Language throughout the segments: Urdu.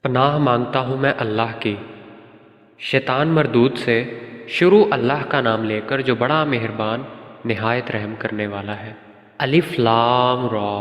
پناہ مانگتا ہوں میں اللہ کی شیطان مردود سے۔ شروع اللہ کا نام لے کر جو بڑا مہربان نہایت رحم کرنے والا ہے۔ الف لام را،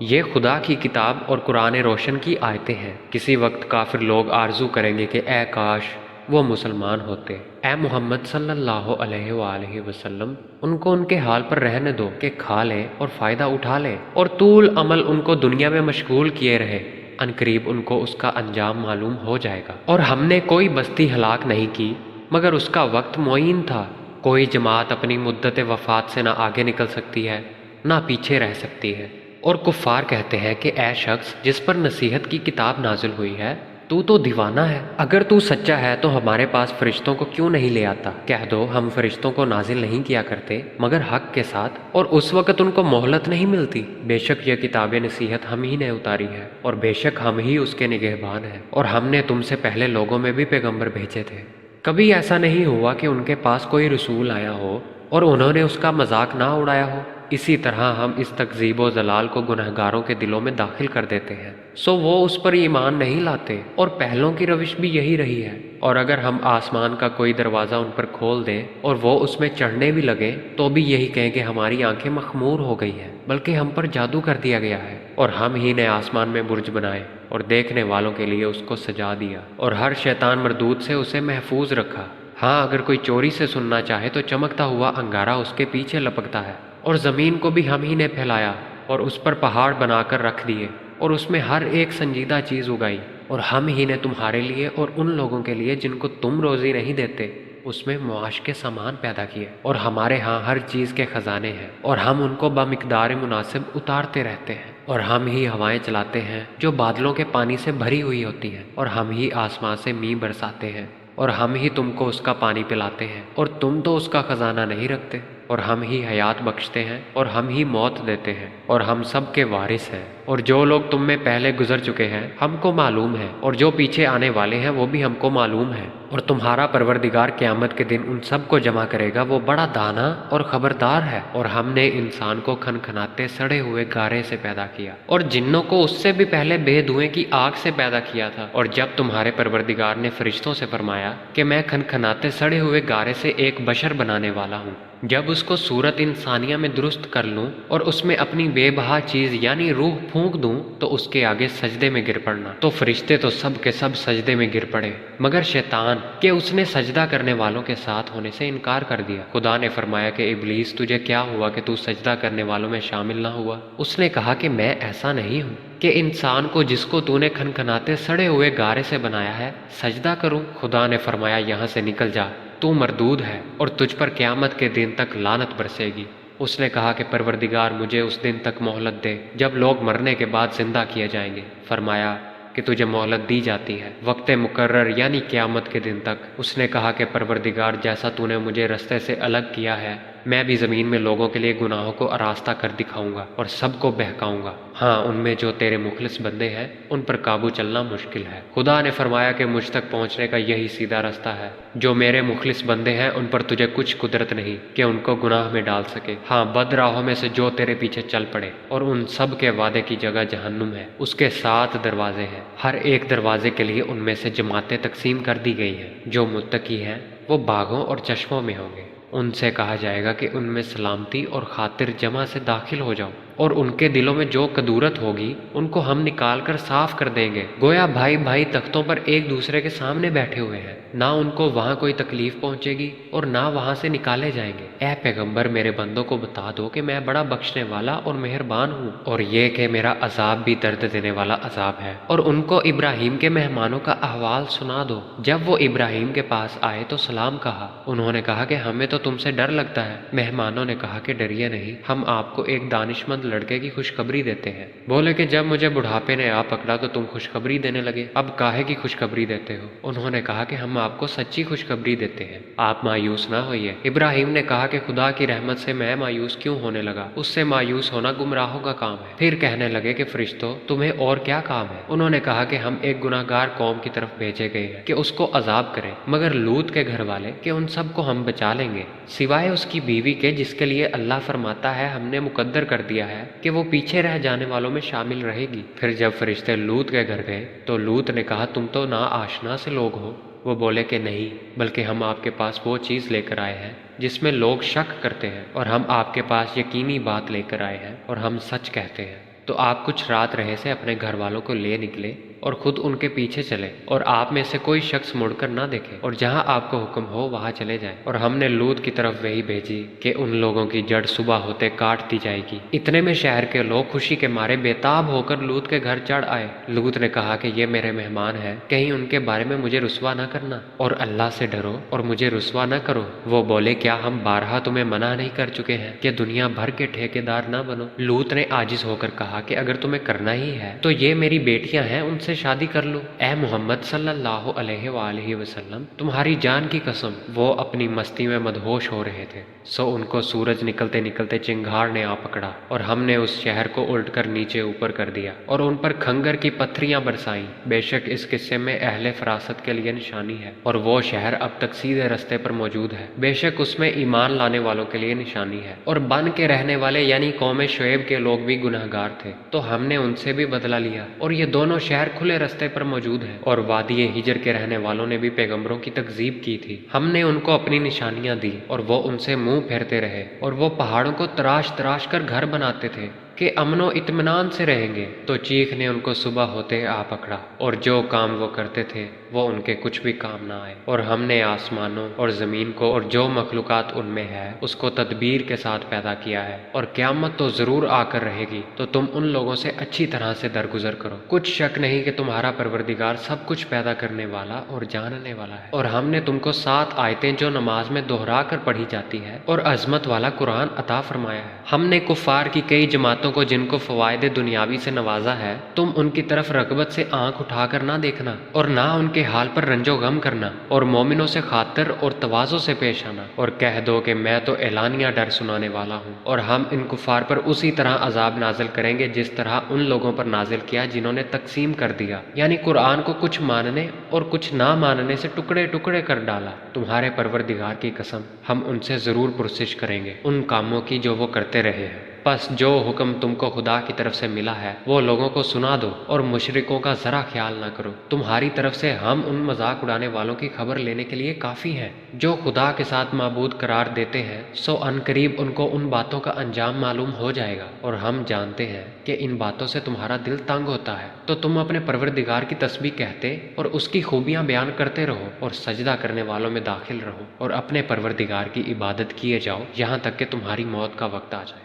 یہ خدا کی کتاب اور قرآن روشن کی آیتیں ہیں۔ کسی وقت کافر لوگ آرزو کریں گے کہ اے کاش وہ مسلمان ہوتے۔ اے محمد صلی اللہ علیہ وآلہ وسلم، ان کو ان کے حال پر رہنے دو کہ کھا لیں اور فائدہ اٹھا لیں، اور طول عمل ان کو دنیا میں مشغول کیے رہے۔ ان قریب ان کو اس کا انجام معلوم ہو جائے گا۔ اور ہم نے کوئی بستی ہلاک نہیں کی مگر اس کا وقت معین تھا۔ کوئی جماعت اپنی مدت وفات سے نہ آگے نکل سکتی ہے نہ پیچھے رہ سکتی ہے۔ اور کفار کہتے ہیں کہ اے شخص جس پر نصیحت کی کتاب نازل ہوئی ہے تو دیوانہ ہے۔ اگر تو سچا ہے تو ہمارے پاس فرشتوں کو کیوں نہیں لے آتا؟ کہہ دو ہم فرشتوں کو نازل نہیں کیا کرتے مگر حق کے ساتھ، اور اس وقت ان کو مہلت نہیں ملتی۔ بے شک یہ کتاب نصیحت ہم ہی نے اتاری ہے، اور بے شک ہم ہی اس کے نگہبان ہیں، اور ہم نے تم سے پہلے لوگوں میں بھی پیغمبر بھیجے تھے۔ کبھی ایسا نہیں ہوا کہ ان کے پاس کوئی رسول آیا ہو اور انہوں نے اس کا مذاق نہ اڑایا ہو۔ اسی طرح ہم اس تکذیب و ضلال کو گنہگاروں کے دلوں میں داخل کر دیتے ہیں، سو وہ اس پر ایمان نہیں لاتے، اور پہلوں کی روش بھی یہی رہی ہے۔ اور اگر ہم آسمان کا کوئی دروازہ ان پر کھول دیں اور وہ اس میں چڑھنے بھی لگیں تو بھی یہی کہیں کہ ہماری آنکھیں مخمور ہو گئی ہیں، بلکہ ہم پر جادو کر دیا گیا ہے۔ اور ہم ہی نے آسمان میں برج بنائے اور دیکھنے والوں کے لیے اس کو سجا دیا، اور ہر شیطان مردود سے اسے محفوظ رکھا۔ ہاں اگر کوئی چوری سے سننا چاہے تو چمکتا ہوا انگارہ اس کے پیچھے لپکتا ہے۔ اور زمین کو بھی ہم ہی نے پھیلایا اور اس پر پہاڑ بنا کر رکھ دیے، اور اس میں ہر ایک سنجیدہ چیز اگائی، اور ہم ہی نے تمہارے لیے اور ان لوگوں کے لیے جن کو تم روزی نہیں دیتے اس میں معاش کے سامان پیدا کیے، اور ہمارے ہاں ہر چیز کے خزانے ہیں، اور ہم ان کو بمقدار مناسب اتارتے رہتے ہیں۔ اور ہم ہی ہوائیں چلاتے ہیں جو بادلوں کے پانی سے بھری ہوئی ہوتی ہیں، اور ہم ہی آسمان سے میਂہ برساتے ہیں، اور ہم ہی تم کو اس کا پانی پلاتے ہیں، اور تم تو اس کا خزانہ نہیں رکھتے۔ اور ہم ہی حیات بخشتے ہیں اور ہم ہی موت دیتے ہیں، اور ہم سب کے وارث ہیں۔ اور جو لوگ تم میں پہلے گزر چکے ہیں ہم کو معلوم ہے، اور جو پیچھے آنے والے ہیں وہ بھی ہم کو معلوم ہے۔ اور تمہارا پروردگار قیامت کے دن ان سب کو جمع کرے گا، وہ بڑا دانا اور خبردار ہے۔ اور ہم نے انسان کو کھنکھناتے سڑے ہوئے گارے سے پیدا کیا، اور جنوں کو اس سے بھی پہلے بے دھوئیں کی آگ سے پیدا کیا تھا۔ اور جب تمہارے پروردگار نے فرشتوں سے فرمایا کہ میں کھنکھناتے سڑے ہوئے گارے سے ایک بشر بنانے والا ہوں، جب اس کو صورت انسانیہ میں درست کر لوں اور اس میں اپنی بے بہا چیز یعنی روح پھونک دوں تو اس کے آگے سجدے میں گر پڑنا۔ تو فرشتے تو سب کے سب سجدے میں گر پڑے مگر شیطان کہ اس نے سجدہ کرنے والوں کے ساتھ ہونے سے انکار کر دیا۔ خدا نے فرمایا کہ ابلیس تجھے کیا ہوا کہ تو سجدہ کرنے والوں میں شامل نہ ہوا؟ اس نے کہا کہ میں ایسا نہیں ہوں کہ انسان کو جس کو تو نے کھنکھناتے سڑے ہوئے گارے سے بنایا ہے سجدہ کروں۔ خدا نے فرمایا یہاں سے نکل جا، تو مردود ہے اور تجھ پر قیامت کے دن تک لعنت برسے گی۔ اس نے کہا کہ پروردگار مجھے اس دن تک مہلت دے جب لوگ مرنے کے بعد زندہ کیے جائیں گے۔ فرمایا کہ تجھے مہلت دی جاتی ہے وقت مقرر یعنی قیامت کے دن تک۔ اس نے کہا کہ پروردگار جیسا تو نے مجھے رستے سے الگ کیا ہے میں بھی زمین میں لوگوں کے لیے گناہوں کو آراستہ کر دکھاؤں گا اور سب کو بہکاؤں گا۔ ہاں ان میں جو تیرے مخلص بندے ہیں ان پر قابو چلنا مشکل ہے۔ خدا نے فرمایا کہ مجھ تک پہنچنے کا یہی سیدھا رستہ ہے۔ جو میرے مخلص بندے ہیں ان پر تجھے کچھ قدرت نہیں کہ ان کو گناہ میں ڈال سکے۔ ہاں بد راہوں میں سے جو تیرے پیچھے چل پڑے، اور ان سب کے وعدے کی جگہ جہنم ہے، اس کے 7 دروازے ہیں، ہر ایک دروازے کے لیے ان میں سے جماعتیں تقسیم کر دی گئی ہیں۔ جو متقی ہیں وہ باغوں اور چشموں میں ہوں گے۔ ان سے کہا جائے گا کہ ان میں سلامتی اور خاطر جمع سے داخل ہو جاؤ، اور ان کے دلوں میں جو کدورت ہوگی ان کو ہم نکال کر صاف کر دیں گے، گویا بھائی بھائی تختوں پر ایک دوسرے کے سامنے بیٹھے ہوئے ہیں۔ نہ ان کو وہاں کوئی تکلیف پہنچے گی اور نہ وہاں سے نکالے جائیں گے۔ اے پیغمبر میرے بندوں کو بتا دو کہ میں بڑا بخشنے والا اور مہربان ہوں، اور یہ کہ میرا عذاب بھی درد دینے والا عذاب ہے۔ اور ان کو ابراہیم کے مہمانوں کا احوال سنا دو۔ جب وہ ابراہیم کے پاس آئے تو سلام کہا، انہوں نے کہا کہ ہمیں تو تم سے ڈر لگتا ہے۔ مہمانوں نے کہا کہ ڈریے نہیں، ہم آپ کو ایک دانشمند لڑکے کی خوشخبری دیتے ہیں۔ بولے کہ جب مجھے بڑھاپے نے آ پکڑا تو تم خوشخبری دینے لگے، اب کاہے کی خوشخبری دیتے ہو؟ انہوں نے کہا کہ ہم آپ کو سچی خوشخبری دیتے ہیں، آپ مایوس نہ ہوئیے۔ ابراہیم نے کہا کہ خدا کی رحمت سے میں مایوس کیوں ہونے لگا؟ اس سے مایوس ہونا گمراہوں کا کام ہے۔ پھر کہنے لگے کہ فرشتوں تمہیں اور کیا کام ہے؟ انہوں نے کہا کہ ہم ایک گناہگار قوم کی طرف بھیجے گئے ہیں کہ اس کو عذاب کریں، مگر لوط کے گھر والے کہ ان سب کو ہم بچا لیں گے، سوائے اس کی بیوی کے جس کے لیے اللہ فرماتا ہے ہم نے مقدر کر دیا ہے ہے کہ وہ پیچھے رہ جانے والوں میں شامل رہے گی۔ پھر جب فرشتے لوط کے گھر گئے تو لوط نے کہا تم تو نا آشنا سے لوگ ہو۔ وہ بولے کہ نہیں، بلکہ ہم آپ کے پاس وہ چیز لے کر آئے ہیں جس میں لوگ شک کرتے ہیں، اور ہم آپ کے پاس یقینی بات لے کر آئے ہیں اور ہم سچ کہتے ہیں۔ تو آپ کچھ رات رہے سے اپنے گھر والوں کو لے نکلے اور خود ان کے پیچھے چلے، اور آپ میں سے کوئی شخص مڑ کر نہ دیکھے، اور جہاں آپ کو حکم ہو وہاں چلے جائیں۔ اور ہم نے لوط کی طرف وحی بھیجی کہ ان لوگوں کی جڑ صبح ہوتے کاٹ دی جائے گی۔ اتنے میں شہر کے لوگ خوشی کے مارے بےتاب ہو کر لوط کے گھر چڑھ آئے۔ لوط نے کہا کہ یہ میرے مہمان ہیں، کہیں ان کے بارے میں مجھے رسوا نہ کرنا، اور اللہ سے ڈرو اور مجھے رسوا نہ کرو۔ وہ بولے کیا ہم بارہا تمہیں منع نہیں کر چکے ہیں کہ دنیا بھر کے ٹھیکیدار نہ بنو؟ لوط نے عاجز ہو کر کہا کہ اگر تمہیں کرنا ہی ہے تو یہ میری بیٹیاں ہیں، ان سے شادی کر لو۔ اے محمد صلی اللہ علیہ وآلہ وسلم، تمہاری جان کی قسم، وہ اپنی مستی میں مدہوش ہو رہے تھے۔ سو ان کو سورج نکلتے نکلتے چنگھاڑ نے آ پکڑا، اور ہم نے اس شہر کو الٹ کر نیچے اوپر کر دیا اور ان پر کھنگر کی پتھریاں برسائیں۔ بے شک اس قصے میں اہل فراست کے لیے نشانی ہے، اور وہ شہر اب تک سیدھے رستے پر موجود ہے۔ بے شک اس میں ایمان لانے والوں کے لیے نشانی ہے، اور بن کے رہنے والے یعنی قوم شعیب کے لوگ بھی گناہگار تھے، تو ہم نے ان سے بھی بدلہ لیا، اور یہ دونوں شہر کھلے رستے پر موجود ہیں۔ اور وادی ہجر کے رہنے والوں نے بھی پیغمبروں کی تکذیب کی تھی، ہم نے ان کو اپنی نشانیاں دی اور وہ ان سے منہ پھیرتے رہے، اور وہ پہاڑوں کو تراش تراش کر گھر بناتے تھے کہ امن و اطمینان سے رہیں گے۔ تو چیخ نے ان کو صبح ہوتے آ پکڑا، اور جو کام وہ کرتے تھے وہ ان کے کچھ بھی کام نہ آئے۔ اور ہم نے آسمانوں اور زمین کو اور جو مخلوقات ان میں ہے اس کو تدبیر کے ساتھ پیدا کیا ہے، اور قیامت تو ضرور آ کر رہے گی، تو تم ان لوگوں سے اچھی طرح سے درگزر کرو۔ کچھ شک نہیں کہ تمہارا پروردگار سب کچھ پیدا کرنے والا اور جاننے والا ہے۔ اور ہم نے تم کو 7 آیتیں جو نماز میں دہرا کر پڑھی جاتی ہے اور عظمت والا قرآن عطا فرمایا ہے۔ ہم نے کفار کی کئی جماعتوں کو جن کو فوائد دنیاوی سے نوازا ہے، تم ان کی طرف رغبت سے آنکھ اٹھا کر نہ دیکھنا، اور نہ ان کے حال پر رنج و غم کرنا، اور مومنوں سے خاطر اور تواضع سے پیش آنا، اور کہہ دو کہ میں تو اعلانیہ ڈر سنانے والا ہوں، اور ہم ان کفار پر اسی طرح عذاب نازل کریں گے جس طرح ان لوگوں پر نازل کیا جنہوں نے تقسیم کر دیا، یعنی قرآن کو کچھ ماننے اور کچھ نہ ماننے سے ٹکڑے ٹکڑے کر ڈالا۔ تمہارے پروردگار کی قسم، ہم ان سے ضرور پرسش کریں گے ان کاموں کی جو وہ کرتے رہے ہیں۔ پس جو حکم تم کو خدا کی طرف سے ملا ہے وہ لوگوں کو سنا دو، اور مشرکوں کا ذرا خیال نہ کرو۔ تمہاری طرف سے ہم ان مذاق اڑانے والوں کی خبر لینے کے لیے کافی ہیں جو خدا کے ساتھ معبود قرار دیتے ہیں، سو ان قریب ان کو ان باتوں کا انجام معلوم ہو جائے گا، اور ہم جانتے ہیں کہ ان باتوں سے تمہارا دل تنگ ہوتا ہے، تو تم اپنے پروردگار کی تسبیح کہتے اور اس کی خوبیاں بیان کرتے رہو، اور سجدہ کرنے والوں میں داخل رہو، اور اپنے پروردگار کی عبادت کیے جاؤ یہاں تک کہ تمہاری موت کا وقت آ جائے۔